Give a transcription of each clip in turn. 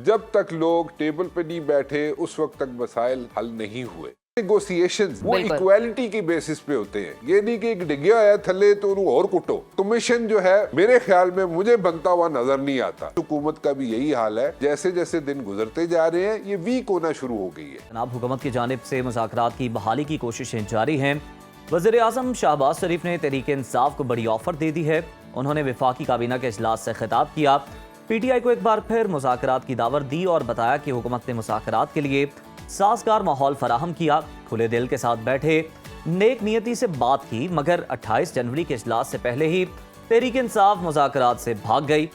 जब तक लोग टेबल पे नहीं बैठे उस वक्त तक मसाइल हल नहीं हुए। नेगोशिएशंस वो इक्वालिटी की बेसिस पे होते हैं, ये नहीं कि एक डिग्गिया आया थले तो उन्हें और कुटो। कमीशन जो है मेरे ख्याल में मुझे बनता हुआ नजर नहीं आता। हुकूमत का भी यही हाल है, जैसे जैसे दिन गुजरते जा रहे हैं ये वीक होना शुरू हो गई है। जनाब हुकूमत की जानिब से मुज़ाकरात की बहाली की कोशिशें जारी हैं। वज़ीर आज़म शहबाज शरीफ ने तहरीक इंसाफ को बड़ी ऑफर दे दी है। उन्होंने वफाकी काबीना के इजलास से खिताब किया, PTI को एक बार फिर मुज़ाकरात की दावत दी और बताया कि हुकूमत ने मुज़ाकरात के लिए साजगार माहौल फराहम किया, खुले दिल के साथ बैठे, नेक नियति से बात की, मगर 28 जनवरी के इजलास से पहले ही तहरीक इंसाफ मुज़ाकरात से भाग गई।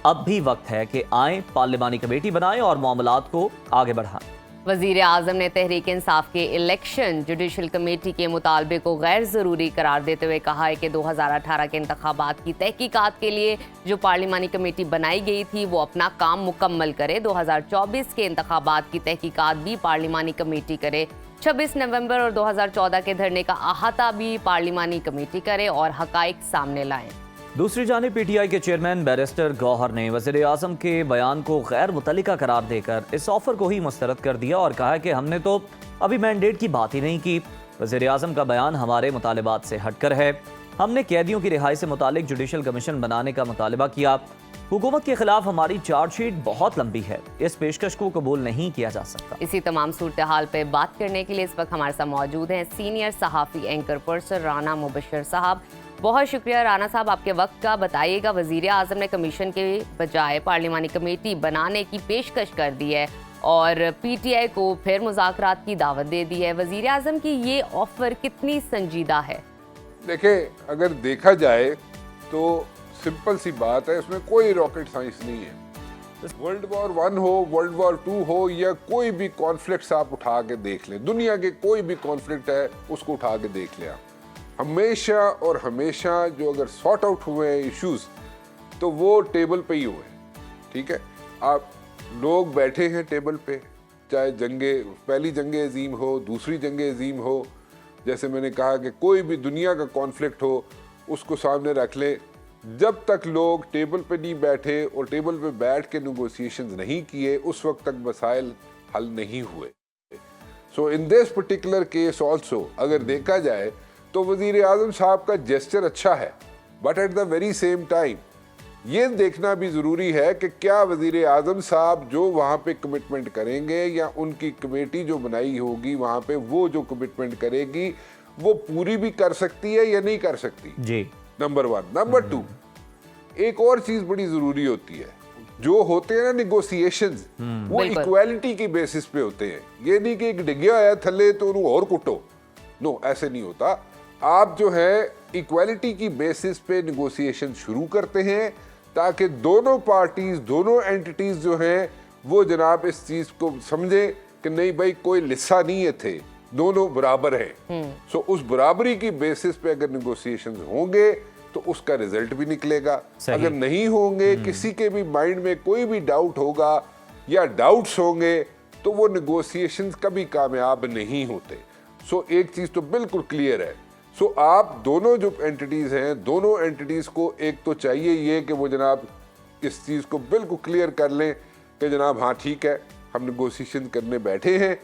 अब भी वक्त है कि आए, पार्लिमानी कमेटी बनाएं और मामलात को आगे बढ़ाएं। वज़ीर आज़म ने तहरीक इंसाफ के इलेक्शन जुडिशल कमेटी के मुतालबे को गैर ज़रूरी करार देते हुए कहा है कि 2018 के इंतखाबात की तहकीकात के लिए जो पार्लिमानी कमेटी बनाई गई थी वो अपना काम मुकम्मल करे। 2024 के इंतखाबात की तहकीकात भी पार्लिमानी कमेटी करे। 26 नवंबर और 2014 के धरने का अहाता भी पार्लिमानी कमेटी करे और हकाइक सामने लाएं। दूसरी जानिब PTI के चेयरमैन बैरिस्टर गौहर ने वज़ीर आज़म के बयान को गैर मुतल्लिका करार देकर इस ऑफर को ही मुस्तरद कर दिया और कहा कि हमने तो अभी मैंडेट की बात ही नहीं की। वज़ीर आज़म का बयान हमारे मुतालिबात से हटकर है। हमने कैदियों की रिहाई से मुतालिक जुडिशल कमीशन बनाने का मुतालबा किया। हुकूमत के खिलाफ हमारी चार्जशीट बहुत लंबी है, इस पेशकश को कबूल नहीं किया जा सकता। इसी तमाम सूरत हाल पर बात करने के लिए इस वक्त हमारे साथ मौजूद हैं सीनियर सहाफ़ी एंकर पर्सन राना मुबशर साहब। बहुत शुक्रिया राना साहब आपके वक्त का। बताइएगा, वज़ीर आज़म ने कमीशन के बजाय पार्लिमानी कमेटी बनाने की पेशकश कर दी है और PTI को फिर मुज़ाकरात की दावत दे दी है। वज़ीर आज़म की ये ऑफर कितनी संजीदा है? देखिए, अगर देखा जाए तो सिंपल सी बात है, इसमें कोई रॉकेट साइंस नहीं है। वर्ल्ड वॉर 1 हो, वर्ल्ड वॉर 2 हो या कोई भी कॉन्फ्लिक्ट आप उठा के देख लें, दुनिया के कोई भी कॉन्फ्लिक्ट है उसको उठा के देख लें आप, हमेशा और हमेशा जो अगर सॉर्ट आउट हुए हैं इश्यूज तो वो टेबल पे ही हुए। ठीक है, आप लोग बैठे हैं टेबल पे, चाहे पहली जंग अजीम हो, दूसरी जंग अजीम हो, जैसे मैंने कहा कि कोई भी दुनिया का कॉन्फ्लिक्ट हो उसको सामने रख लें। जब तक लोग टेबल पे नहीं बैठे और टेबल पे बैठ के नेगोशिएशंस नहीं किए उस वक्त तक मसाइल हल नहीं हुए। So in this particular case also अगर देखा जाए तो वज़ीर आज़म साहब का जेस्चर अच्छा है, but at the very same time ये देखना भी ज़रूरी है कि क्या वज़ीर आज़म साहब जो वहाँ पे कमिटमेंट करेंगे या उनकी कमेटी जो बनाई होगी वहाँ पे वो जो कमिटमेंट करेगी वो पूरी भी कर सकती है या नहीं कर सकती जी। नंबर 1। नंबर 2, एक और चीज़ बड़ी ज़रूरी होती है, जो होते हैं ना निगोशिएशंस वो इक्वालिटी की बेसिस पे होते हैं। ये नहीं कि एक डिग्गिया आया थले तो उन्हें और कुटो, नो, ऐसे नहीं होता। आप जो है इक्वालिटी की बेसिस पे निगोशिएशन शुरू करते हैं ताकि दोनों पार्टीज, दोनों एंटिटीज जो हैं वो जनाब इस चीज को समझे कि नहीं भाई कोई लिस्सा नहीं है, थे दोनों बराबर हैं। सो उस बराबरी की बेसिस पे अगर निगोशिएशन होंगे तो उसका रिजल्ट भी निकलेगा। अगर नहीं होंगे, किसी के भी माइंड में कोई भी डाउट होगा या डाउट्स होंगे तो वो निगोशिएशंस कभी कामयाब नहीं होते। सो एक चीज तो बिल्कुल क्लियर है। सो आप दोनों जो एंटिटीज हैं, दोनों एंटिटीज को एक तो चाहिए ये कि वो जनाब इस चीज़ को बिल्कुल क्लियर कर लें कि जनाब हाँ ठीक है, हम नेगोशिएशन करने बैठे हैं,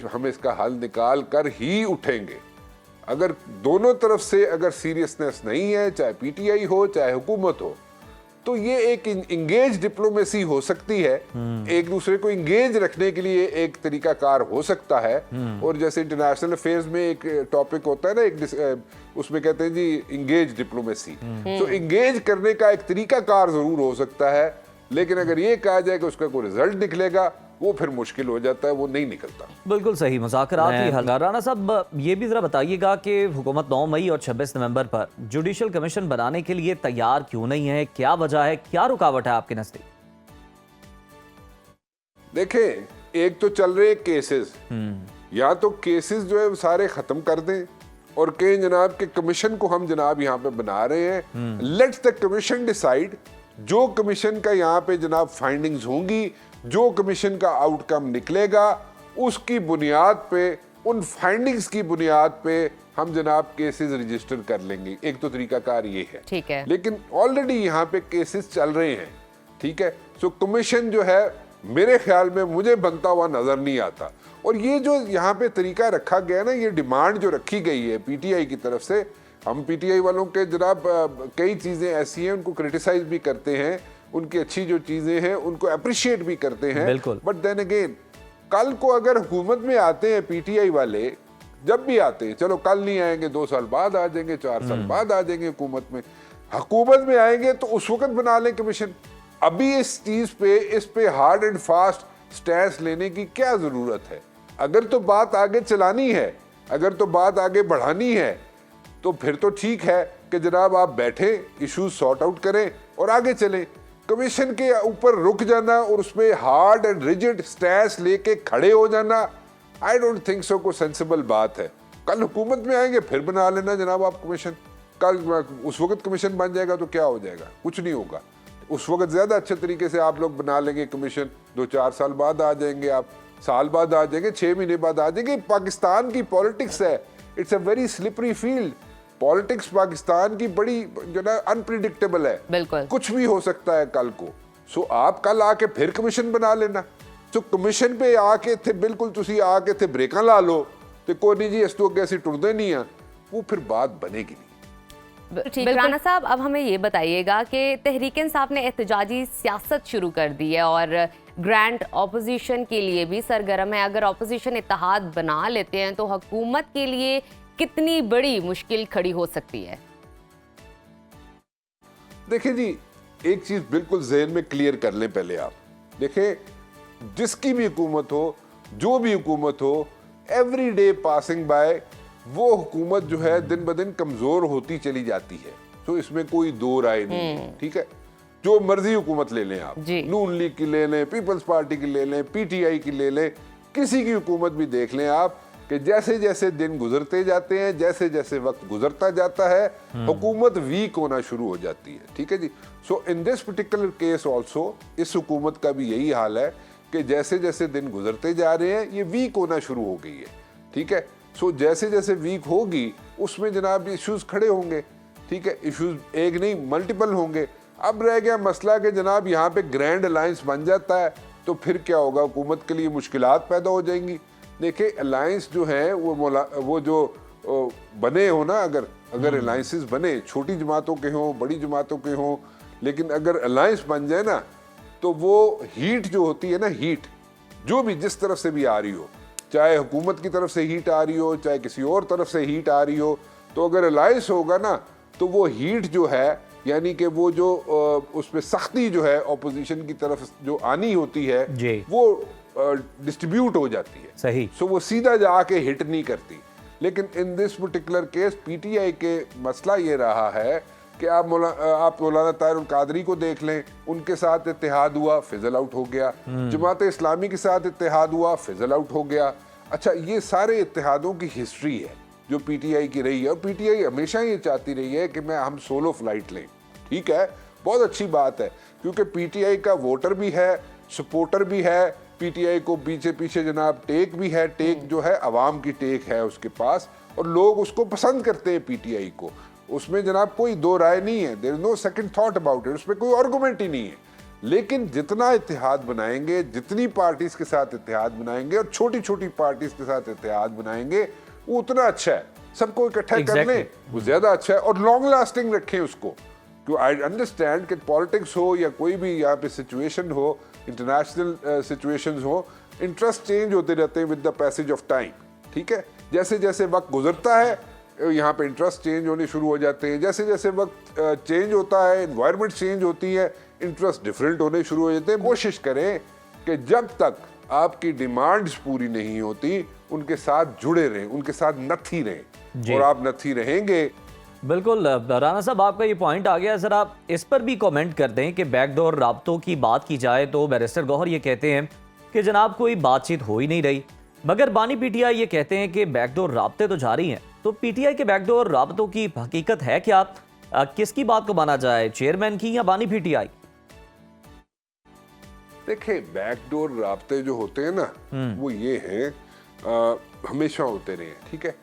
हम इसका हल निकाल कर ही उठेंगे। अगर दोनों तरफ से अगर सीरियसनेस नहीं है, चाहे PTI हो चाहे हुकूमत हो, तो ये एक इंगेज डिप्लोमेसी हो सकती है। एक दूसरे को इंगेज रखने के लिए एक तरीका कार हो सकता है। और जैसे इंटरनेशनल अफेयर्स में एक टॉपिक होता है ना, एक उसमें कहते हैं जी इंगेज डिप्लोमेसी। तो इंगेज करने का एक तरीका कार जरूर हो सकता है, लेकिन अगर ये कहा जाए कि उसका कोई रिजल्ट निकलेगा वो फिर मुश्किल हो जाता है, वो नहीं निकलता। बिल्कुल सही, मुज़ाकरात ही हल। राना साहब ये भी जरा बताइएगा कि हुकूमत 9 मई और 26 नवंबर पर जुडिशल कमीशन बनाने के लिए तैयार क्यों नहीं है, क्या वजह है, क्या रुकावट है आपके नजदीक? देखें, एक तो चल रहे केसेस, या तो केसेस जो है सारे खत्म कर दें और कहें जनाब के कमीशन को हम जनाब यहाँ पे बना रहे हैं, लेट्स द कमीशन डिसाइड। जो कमीशन का यहाँ पे जनाब फाइंडिंग्स होंगी, जो कमीशन का आउटकम निकलेगा, उसकी बुनियाद पे, उन फाइंडिंग्स की बुनियाद पे हम जनाब केसेस रजिस्टर कर लेंगे। एक तो तरीकाकार ये है, ठीक है। लेकिन ऑलरेडी यहाँ पे केसेस चल रहे हैं, ठीक है। सो कमीशन जो है मेरे ख्याल में मुझे बनता हुआ नजर नहीं आता। और ये जो यहाँ पे तरीका रखा गया ना, ये डिमांड जो रखी गई है पीटीआई की तरफ से, हम पीटीआई वालों के जनाब कई चीजें ऐसी हैं उनको क्रिटिसाइज भी करते हैं, उनकी अच्छी जो चीजें हैं उनको अप्रिशिएट भी करते हैं, बट देन अगेन कल को अगर हुकूमत में आते हैं पीटीआई वाले, जब भी आते हैं, चलो कल नहीं आएंगे, 2 साल बाद आ जाएंगे, 4 साल बाद आ जाएंगे हुकूमत में आएंगे तो उस वक्त बना लें कमीशन। अभी इस चीज पे, इस पे हार्ड एंड फास्ट स्टैंड लेने की क्या जरूरत है? अगर तो बात आगे चलानी है, अगर तो बात आगे बढ़ानी है, तो फिर तो ठीक है कि जनाब आप बैठे, इश्यूज सॉर्ट आउट करें और आगे चलें। कमीशन के ऊपर रुक जाना और उसमें हार्ड एंड रिजिड स्टैंड लेके खड़े हो जाना, आई डोंट थिंक सो कोई सेंसिबल बात है। कल हुकूमत में आएंगे फिर बना लेना जनाब आप कमीशन, कल उस वक्त कमीशन बन जाएगा तो क्या हो जाएगा? कुछ नहीं होगा। उस वक्त ज्यादा अच्छे तरीके से आप लोग बना लेंगे कमीशन, 2-4 साल बाद आ जाएंगे, आप साल बाद आ जाएंगे, 6 महीने बाद आ जाएंगे। पाकिस्तान की पॉलिटिक्स है, it's a very slippery field. Politics Pakistan की बड़ी जो ना अनप्रिडिक्टेबल है, बिल्कुल कुछ भी हो सकता है कल को। सो आप कल आके फिर कमीशन बना लेना। सो कमीशन पे आके थे बिल्कुल तुसी आके थे ब्रेकां ला लो ते कोई नहीं जी इस तो अगे असीं टुरदे नहीं आ, वो फिर बात बनेगी नहीं। ठीक, राना साहब अब हमें ये बताइएगा कि तहरीक-ए-इंसाफ ने एहतजाजी सियासत शुरू कर दी है और ग्रैंड ऑपोजिशन के लिए भी सरगर्म है। अगर ऑपोजिशन इत्तेहाद बना लेते हैं तो हुकूमत के लिए कितनी बड़ी मुश्किल खड़ी हो सकती है? देखिए जी, एक चीज बिल्कुल ज़हन में क्लियर कर लें पहले आप। देखिए, जिसकी भी हुकूमत हो, जो भी हुकूमत हो, एवरी डे पासिंग बाय वो हुकूमत जो है दिन ब दिन कमजोर होती चली जाती है। तो इसमें कोई दो राय नहीं है, ठीक है। जो मर्जी हुकूमत ले लें आप, नून लीग की ले लें, पीपल्स पार्टी की ले लें, पीटीआई की ले लें, किसी की हुकूमत भी देख लें आप, कि जैसे जैसे दिन गुजरते जाते हैं, जैसे जैसे वक्त गुजरता जाता है, हुकूमत वीक होना शुरू हो जाती है, ठीक है जी। So in this particular case also इस हुकूमत का भी यही हाल है कि जैसे जैसे दिन गुजरते जा रहे हैं ये वीक होना शुरू हो गई है, ठीक है। सो जैसे जैसे वीक होगी उसमें जनाब इश्यूज खड़े होंगे, ठीक है। इश्यूज एक नहीं मल्टीपल होंगे। अब रह गया मसला कि जनाब यहाँ पे ग्रैंड अलायंस बन जाता है तो फिर क्या होगा, हुकूमत के लिए मुश्किलात पैदा हो जाएंगी। देखिए अलायंस जो है वो जो बने हो ना, अगर अलायंसेस बने, छोटी जमातों के हों, बड़ी जमातों के हों, लेकिन अगर अलायंस बन जाए ना तो वो हीट जो होती है ना, हीट जो भी जिस तरफ से भी आ रही हो, चाहे हुकूमत की तरफ से हीट आ रही हो, चाहे किसी और तरफ से हीट आ रही हो, तो अगर अलायंस होगा ना तो वो हीट जो है, यानी कि वो जो उसमें सख्ती जो है ऑपोजिशन की तरफ जो आनी होती है वो डिस्ट्रीब्यूट हो जाती है, सही। सो वो सीधा जाके हिट नहीं करती। लेकिन इन दिस पर्टिकुलर केस पीटीआई के मसला ये रहा है कि आप मौलाना ताहिरुल कादरी को देख लें, उनके साथ इत्तेहाद हुआ, फिजल आउट हो गया। जमात इस्लामी के साथ इत्तेहाद हुआ, फिजल आउट हो गया। अच्छा, ये सारे इत्तेहादों की हिस्ट्री है जो पीटीआई की रही है, और पीटीआई हमेशा ये चाहती रही है कि हम सोलो फ्लाइट लें, ठीक है, बहुत अच्छी बात है, क्योंकि पीटीआई का वोटर भी है, सपोर्टर भी है, पीटीआई को पीछे पीछे जनाब टेक भी है, टेक जो है अवाम की टेक है उसके पास, और लोग उसको पसंद करते हैं पीटीआई को, उसमें जनाब कोई दो राय नहीं है, there is no second thought about it, उसमें कोई आर्गुमेंट ही नहीं है। लेकिन जितना इत्तेहाद बनाएंगे, जितनी पार्टीज के साथ इत्तेहाद बनाएंगे और छोटी छोटी पार्टीज के साथ इत्तेहाद बनाएंगे, वो उतना अच्छा है। सबको इकट्ठा कर लें वो ज्यादा अच्छा है, और लॉन्ग लास्टिंग रखें उसको। आई अंडरस्टैंड कि पॉलिटिक्स हो या कोई भी यहाँ पे सिचुएशन हो, इंटरनेशनल सिचुएशंस हो, इंटरेस्ट चेंज होते रहते हैं with the passage of time, ठीक है। जैसे जैसे वक्त गुजरता है यहाँ पे इंटरेस्ट चेंज होने शुरू हो जाते हैं, जैसे जैसे वक्त चेंज होता है, एनवायरनमेंट चेंज होती है, इंटरेस्ट डिफरेंट होने शुरू हो जाते हैं। कोशिश करें कि जब तक आपकी डिमांड्स पूरी नहीं होती उनके साथ जुड़े रहें, उनके साथ नथी रहें, और आप नथी रहेंगे। बिल्कुल राना साहब, आपका ये पॉइंट आ गया, सर आप इस पर भी कमेंट कर दें कि बैकडोर राब्तों की बात की जाए तो बैरिस्टर गौहर ये कहते हैं कि जनाब कोई बातचीत हो ही नहीं रही, मगर बानी पीटीआई ये कहते हैं कि बैकडोर राब्ते तो जारी हैं। तो पीटीआई के बैकडोर राब्तों की हकीकत है क्या? किसकी बात को माना जाए, चेयरमैन की या बानी पीटीआई? देखिए, बैकडोर राब्ते जो होते हैं ना वो ये हैं, हमेशा होते रहे, ठीक है।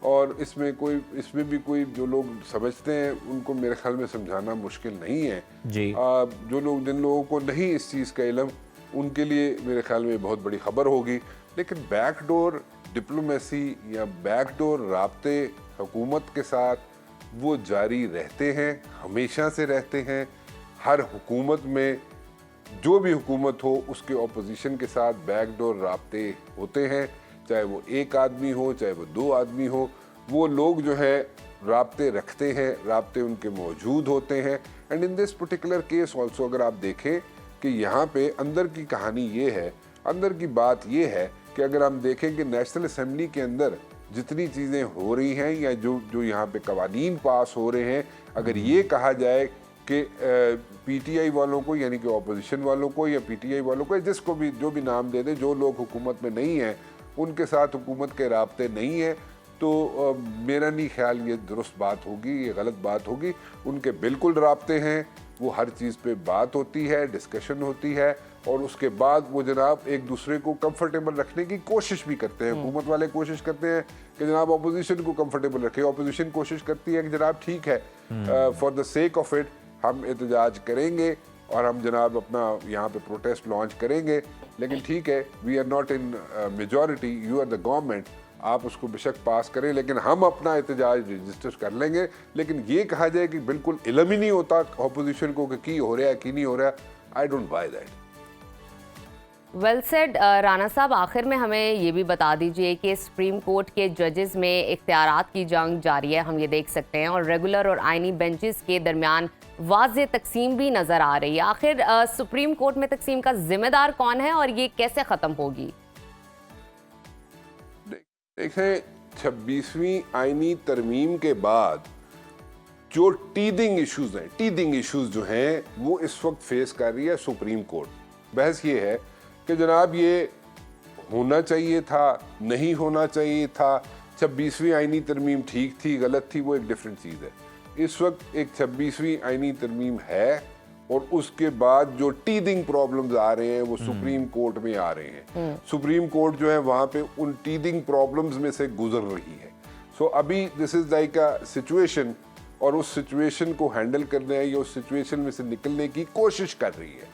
और इसमें भी कोई जो लोग समझते हैं उनको मेरे ख्याल में समझाना मुश्किल नहीं है जी। जिन लोगों को नहीं इस चीज़ का इल्म, उनके लिए मेरे ख्याल में बहुत बड़ी खबर होगी। लेकिन बैकडोर डिप्लोमेसी या बैकडोर राब्ते हुकूमत के साथ वो जारी रहते हैं, हमेशा से रहते हैं। हर हुकूमत में जो भी हुकूमत हो उसके ऑपोजिशन के साथ बैकडोर राब्ते होते हैं, चाहे वो एक आदमी हो चाहे वो दो आदमी हो, वो लोग जो है राब्ते रखते हैं, राब्ते उनके मौजूद होते हैं। And in this particular case also अगर आप देखें कि यहाँ पे अंदर की कहानी ये है, अंदर की बात ये है कि अगर हम देखें कि नेशनल असेंबली के अंदर जितनी चीज़ें हो रही हैं या जो यहाँ पे कवानीन पास हो रहे हैं, अगर ये कहा जाए कि पीटीआई वालों को यानी कि ऑपोजिशन वालों को या पीटीआई वालों को, जिसको भी जो भी नाम दे दे, जो लोग हुकूमत में नहीं हैं उनके साथ हुकूमत के राब्ते नहीं हैं, तो मेरा नहीं ख्याल ये दुरुस्त बात होगी, ये गलत बात होगी। उनके बिल्कुल राब्ते हैं, वो हर चीज़ पे बात होती है, डिस्कशन होती है और उसके बाद वो जनाब एक दूसरे को कंफर्टेबल रखने की कोशिश भी करते हैं। हुकूमत वाले कोशिश करते हैं कि जनाब अपोजिशन को कंफर्टेबल रखे, अपोजिशन कोशिश करती है कि जनाब ठीक है for the sake of it हम एहतजाज करेंगे और हम जनाब अपना यहाँ पे प्रोटेस्ट लॉन्च करेंगे, लेकिन ठीक है we are not in majority, you are the government, आप उसको बेशक पास करें लेकिन हम अपना एहतजाज रजिस्टर कर लेंगे। लेकिन ये कहा जाए कि बिल्कुल इल्म ही नहीं होता अपोजिशन को कि हो रहा है कि नहीं हो रहा है, I don't by that. Well said Rana साहब, आखिर में हमें ये भी बता दीजिए कि सुप्रीम कोर्ट के जजेस में इख्तियारात की जंग जारी है, हम ये देख सकते हैं, और रेगुलर और आइनी बेंचेस के दरमियान वाज़ेह तकसीम भी नज़र आ रही है। आखिर सुप्रीम कोर्ट में तकसीम का जिम्मेदार कौन है और ये कैसे ख़त्म होगी? देखें, 26वीं आईनी तरमीम के बाद जो टीदिंग इश्यूज हैं, टीदिंग इश्यूज जो हैं वो इस वक्त फेस कर रही है सुप्रीम कोर्ट। बहस ये है कि जनाब ये होना चाहिए था, नहीं होना चाहिए था, 26वीं आईनी तरमीम ठीक थी गलत थी, वो एक डिफरेंट चीज़ है। इस वक्त एक 26वीं आईनी तरमीम है और उसके बाद जो टीदिंग प्रॉब्लम्स आ रहे हैं वो सुप्रीम कोर्ट में आ रहे हैं। सुप्रीम कोर्ट जो है वहाँ पे उन टीदिंग प्रॉब्लम्स में से गुजर रही है। सो अभी this is like a situation और उस सिचुएशन को हैंडल करने या उस सिचुएशन में से निकलने की कोशिश कर रही है,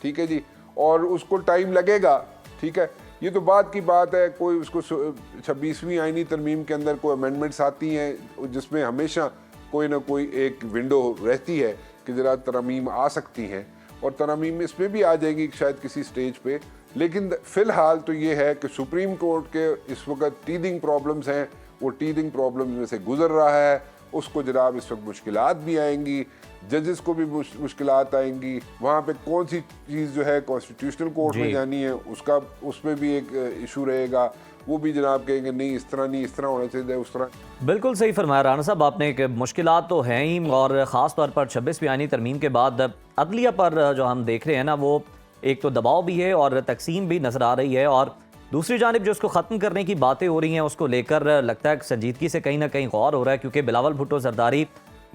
ठीक है जी, और उसको टाइम लगेगा, ठीक है। ये तो बात की बात है, कोई उसको 26वीं आईनी तरमीम के अंदर कोई अमेंडमेंट्स आती हैं जिसमें हमेशा कोई ना कोई एक विंडो रहती है कि ज़रा तरमीम आ सकती हैं और तरमीम इसमें भी आ जाएगी शायद किसी स्टेज पे। लेकिन फ़िलहाल तो ये है कि सुप्रीम कोर्ट के इस वक्त टीदिंग प्रॉब्लम्स हैं, वो टीदिंग प्रॉब्लम्स में से गुजर रहा है, उसको जनाब इस वक्त मुश्किलात भी आएंगी, जजेस को भी मुश्किलात आएंगी। वहाँ पे कौन सी चीज़ जो है कॉन्स्टिट्यूशनल कोर्ट में जानी है उसका, उसमें भी एक इशू रहेगा, वो भी जनाब कहेंगे नहीं इस तरह नहीं, इस तरह होना चाहिए, उस तरह। बिल्कुल सही फरमाया राना साहब आपने कि मुश्किलात तो हैं ही, और ख़ास तौर पर 26वीं आईनी तरमीम के बाद अदलिया पर जो हम देख रहे हैं ना, वो एक तो दबाव भी है और तकसीम भी नज़र आ रही है, और दूसरी जानिब जो उसको ख़त्म करने की बातें हो रही हैं उसको लेकर लगता है संजीदगी से कहीं ना कहीं गौर हो रहा है, क्योंकि बिलावल भुट्टो जरदारी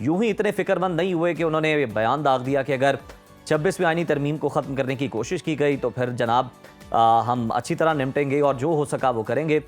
यूं ही इतने फिक्रमंद नहीं हुए कि उन्होंने बयान दाग दिया कि अगर 26वीं आईनी तरमीम को ख़त्म करने की कोशिश की गई तो फिर जनाब हम अच्छी तरह निपटेंगे और जो हो सका वो करेंगे।